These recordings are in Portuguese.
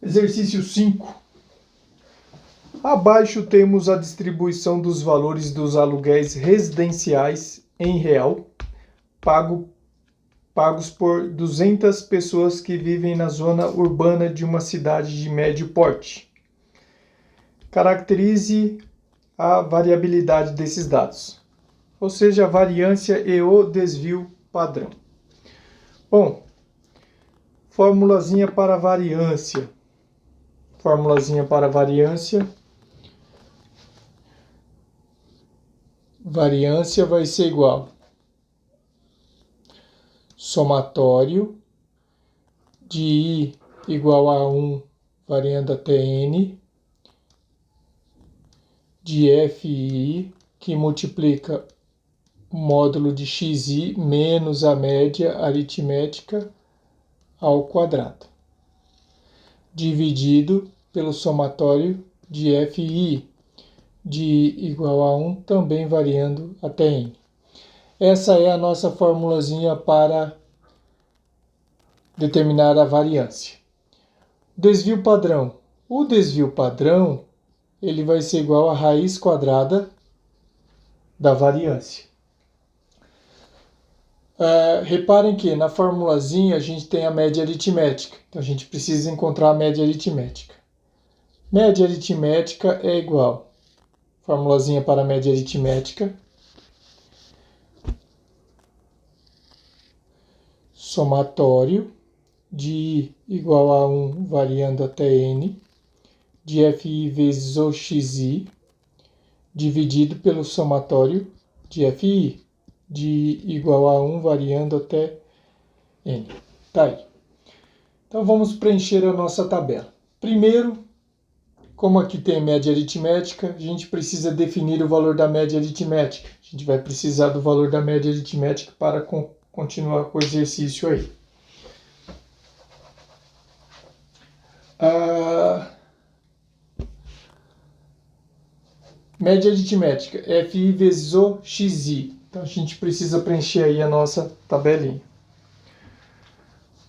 Exercício 5. Abaixo temos a distribuição dos valores dos aluguéis residenciais em real, pagos por 200 pessoas que vivem na zona urbana de uma cidade de médio porte. Caracterize a variabilidade desses dados, ou seja, a variância e o desvio padrão. Bom, formulazinha para variância. Variância vai ser igual somatório de I igual a 1 variando até N, de FI, que multiplica o módulo de XI menos a média aritmética ao quadrado, dividido pelo somatório de FI, de I igual a 1, também variando até N. Essa é a nossa formulazinha para determinar a variância. Desvio padrão. O desvio padrão ele vai ser igual à raiz quadrada da variância. Reparem que na formulazinha a gente tem a média aritmética. Então a gente precisa encontrar a média aritmética. Média aritmética é igual. Formulazinha para a média aritmética. Somatório de I igual a 1 variando até N, de FI vezes o XI, dividido pelo somatório de FI, de I igual a 1 variando até N. Tá aí. Então vamos preencher a nossa tabela. Primeiro, como aqui tem média aritmética, a gente precisa definir o valor da média aritmética. A gente vai precisar do valor da média aritmética para continuar com o exercício aí. Média aritmética, FI vezes o XI. Então a gente precisa preencher aí a nossa tabelinha.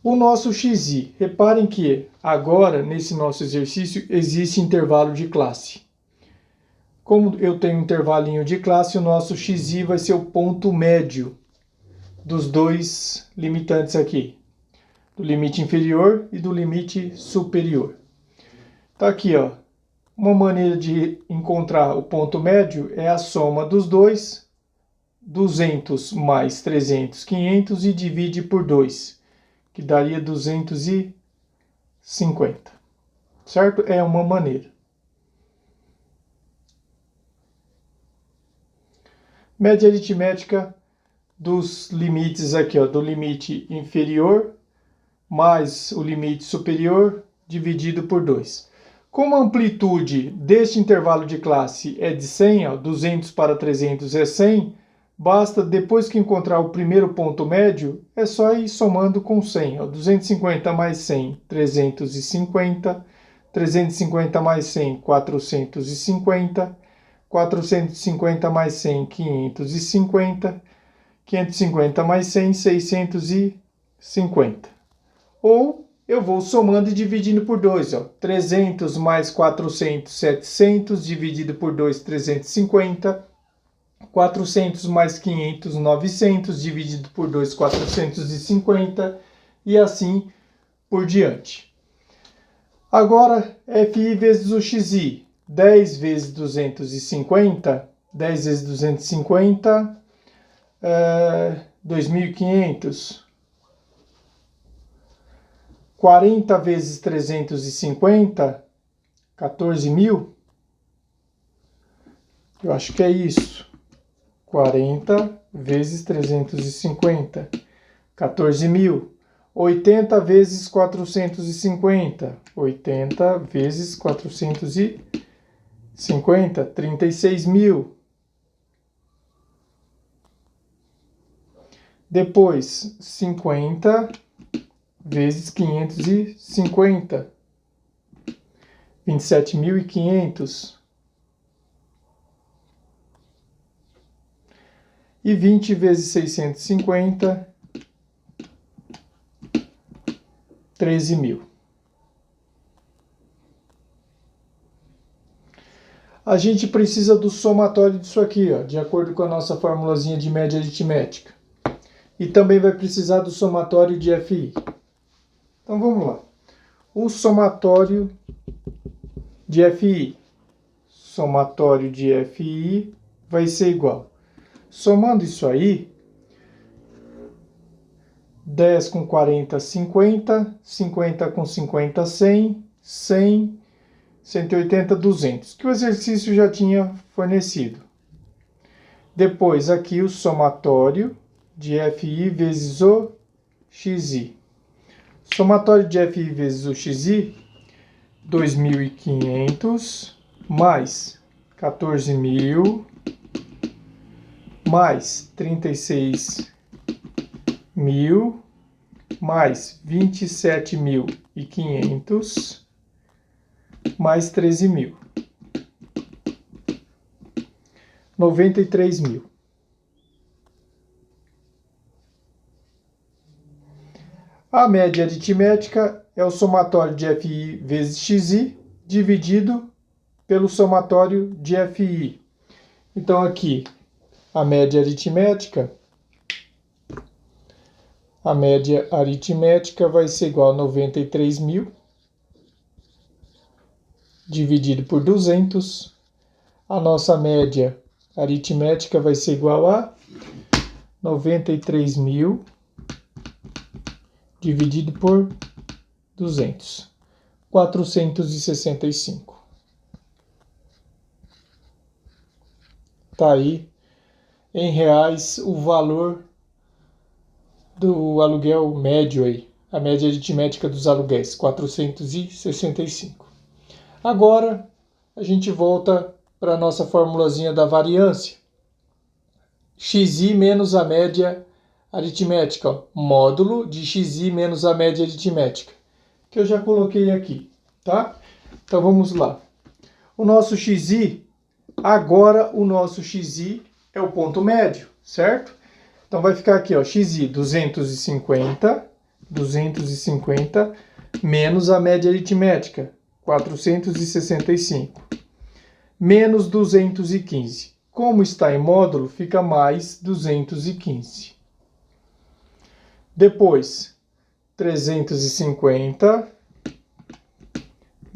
O nosso XI, reparem que agora nesse nosso exercício existe intervalo de classe. Como eu tenho um intervalinho de classe, o nosso XI vai ser o ponto médio dos dois limitantes aqui, do limite inferior e do limite superior. Tá aqui, ó. Uma maneira de encontrar o ponto médio é a soma dos dois, 200 mais 300, 500 e divide por 2, que daria 250. Certo? É uma maneira. Média aritmética dos limites aqui, ó, do limite inferior mais o limite superior dividido por 2. Como a amplitude deste intervalo de classe é de 100, ó, 200 para 300 é 100, basta, depois que encontrar o primeiro ponto médio, é só ir somando com 100. Ó, 250 mais 100, 350. 350 mais 100, 450. 450 mais 100, 550. 550 mais 100, 650. Ou eu vou somando e dividindo por 2. 300 mais 400, 700, dividido por 2, 350. 400 mais 500, 900, dividido por 2, 450. E assim por diante. Agora, FI vezes o XI. 10 vezes 250. 10 vezes 250, 2.500. 40 vezes 350, 14.000. Eu acho que é isso. 40 vezes 350, 14.000. 80 vezes 450, 80 vezes 450, 36.000. Depois, 50 vezes 550, 27.500. E 20 vezes 650, 13.000. A gente precisa do somatório disso aqui, ó, de acordo com a nossa formulazinha de média aritmética. E também vai precisar do somatório de FI. Então vamos lá. O somatório de FI. Somatório de FI vai ser igual. Somando isso aí, 10 com 40, 50. 50 com 50, 100. 100, 180, 200. Que o exercício já tinha fornecido. Depois aqui o somatório de FI vezes o XI. Somatório de FI vezes o XI, 2.500 mais 14.000 mais 36.000 mais 27.500 mais 13.000. 93.000. A média aritmética é o somatório de FI vezes XI dividido pelo somatório de FI. Então aqui a média aritmética vai ser igual a 93.000 dividido por 200. A nossa média aritmética vai ser igual a 93.000 dividido por 200. 465. Tá aí, em reais, o valor do aluguel médio aí. A média aritmética dos aluguéis, 465. Agora, a gente volta para a nossa formulazinha da variância. XI menos a média aritmética, ó, módulo de XI menos a média aritmética, que eu já coloquei aqui, tá? Então vamos lá. O nosso XI é o ponto médio, certo? Então vai ficar aqui, ó, XI 250 menos a média aritmética, 465, menos 215. Como está em módulo, fica mais 215. Depois, 350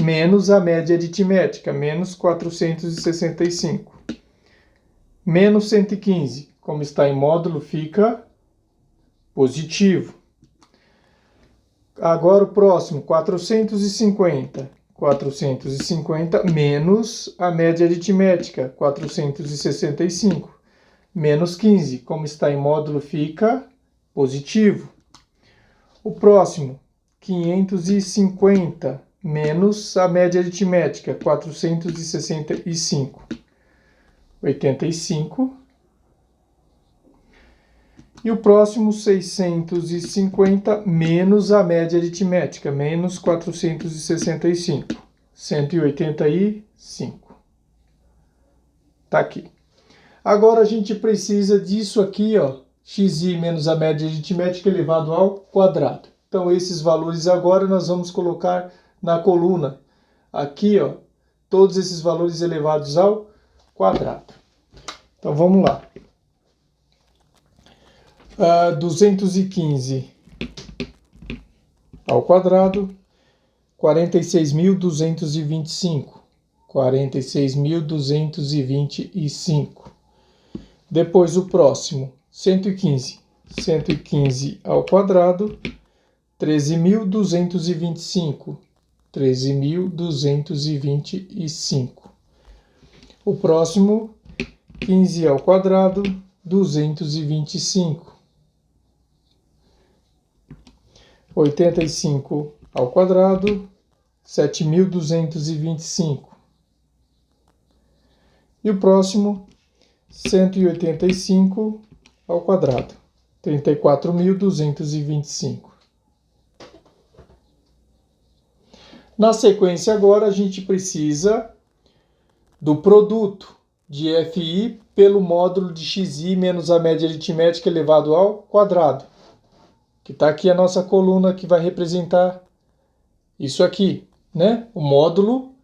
menos a média aritmética, menos 465. Menos 115. Como está em módulo, fica positivo. Agora o próximo, 450. 450 menos a média aritmética, 465. Menos 15. Como está em módulo, fica positivo. O próximo, 550 menos a média aritmética, 465. 85. E o próximo, 650 menos a média aritmética, menos 465. 185. Tá aqui. Agora a gente precisa disso aqui, ó, XI menos a média aritmética elevado ao quadrado. Então esses valores agora nós vamos colocar na coluna. Aqui, ó, todos esses valores elevados ao quadrado. Então vamos lá. 215 ao quadrado, 46.225. 46.225. Depois o próximo, 115. 115 ao quadrado, 13.225. 13.225. O próximo, 15 ao quadrado, 225. 85 ao quadrado, 7.225. E o próximo, 185 ao quadrado, 34.225. Na sequência agora a gente precisa do produto de FI pelo módulo de XI menos a média aritmética elevado ao quadrado. Que está aqui a nossa coluna que vai representar isso aqui, né? O módulo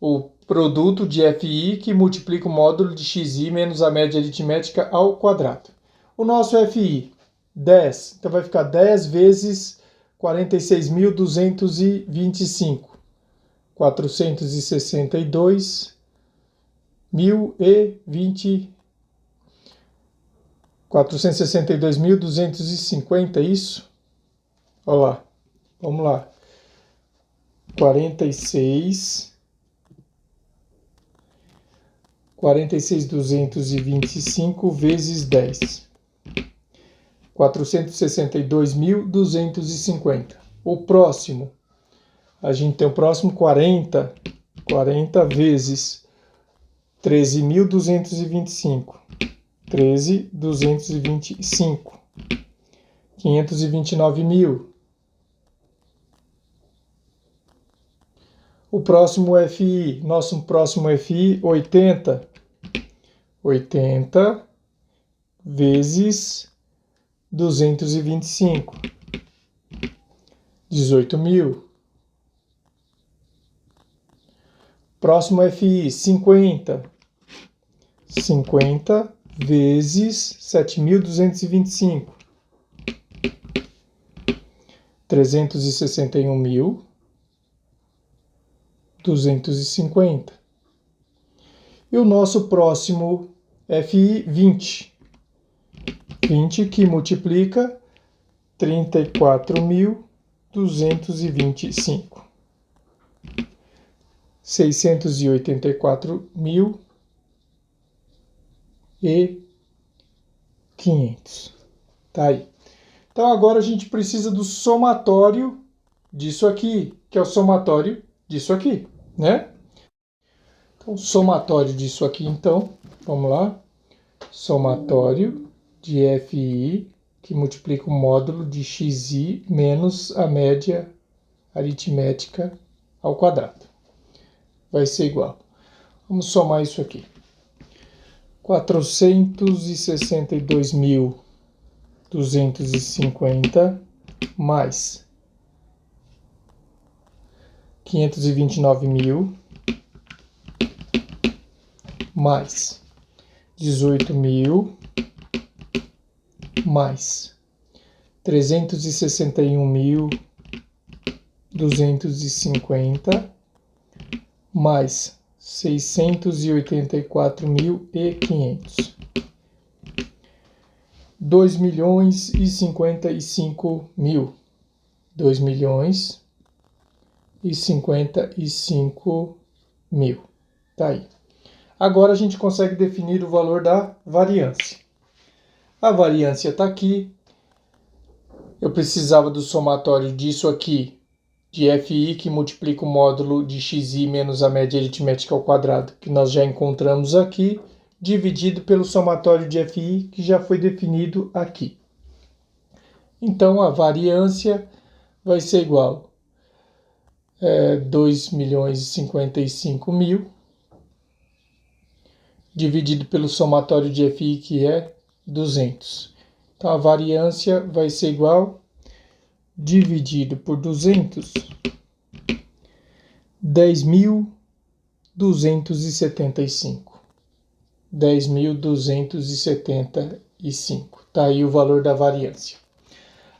o produto de FI que multiplica o módulo de XI menos a média aritmética ao quadrado. O nosso FI, 10. Então vai ficar 10 vezes 46.225. 462.250, isso? Olha lá, vamos lá. 46.225 vezes 10. 462.250. O próximo, a gente tem o próximo 40 vezes 13.225. 13.225. 529.000. O próximo FI, nosso próximo FI, 80. 80 vezes 225. 18.000. Próximo FI, 50. 50 vezes 7.225. 361.250. E o nosso próximo FI, 20. 20 que multiplica 34.225. 684.500. Tá aí. Então agora a gente precisa do somatório disso aqui, que é o somatório disso aqui, né? Então, somatório disso aqui, então, vamos lá. Somatório de FI que multiplica o módulo de XI menos a média aritmética ao quadrado. Vai ser igual. Vamos somar isso aqui. 462.250 mais 529.000 mais 18.000 mais 361.250 mais 684.500. 2.055.000. 2.055.000. Tá aí. Agora a gente consegue definir o valor da variância. A variância está aqui. Eu precisava do somatório disso aqui, de FI, que multiplica o módulo de XI menos a média aritmética ao quadrado, que nós já encontramos aqui, dividido pelo somatório de FI, que já foi definido aqui. Então, a variância vai ser igual a 2.055.000, dividido pelo somatório de FI, que é 200. Então, a variância vai ser igual, dividido por 200, 10.275. 10.275. Tá aí o valor da variância.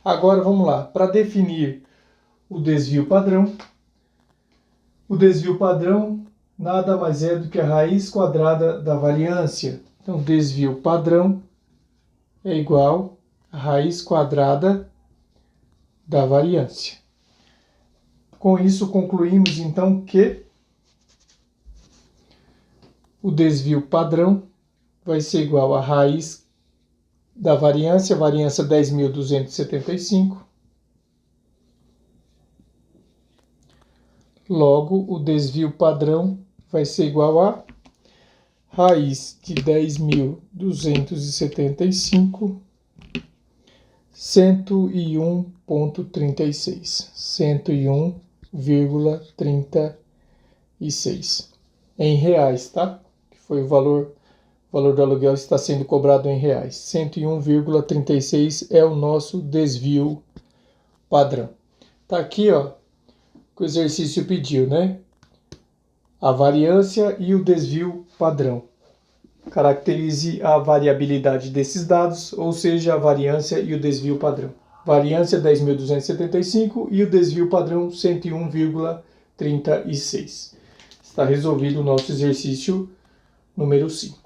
Agora, vamos lá. Para definir o desvio padrão, o desvio padrão nada mais é do que a raiz quadrada da variância. Então, desvio padrão é igual a raiz quadrada da variância. Com isso, concluímos então que o desvio padrão vai ser igual a raiz da variância, variância 10.275. Logo, o desvio padrão vai ser igual a raiz de 10.275, 101,36. 101,36. Em reais, tá? Que foi o valor do aluguel está sendo cobrado em reais. 101,36 é o nosso desvio padrão. Tá aqui, ó, que o exercício pediu, né? a variância e o desvio padrão. Caracterize a variabilidade desses dados, ou seja, a variância e o desvio padrão. Variância 10.275 e o desvio padrão 101,36. Está resolvido o nosso exercício número 5.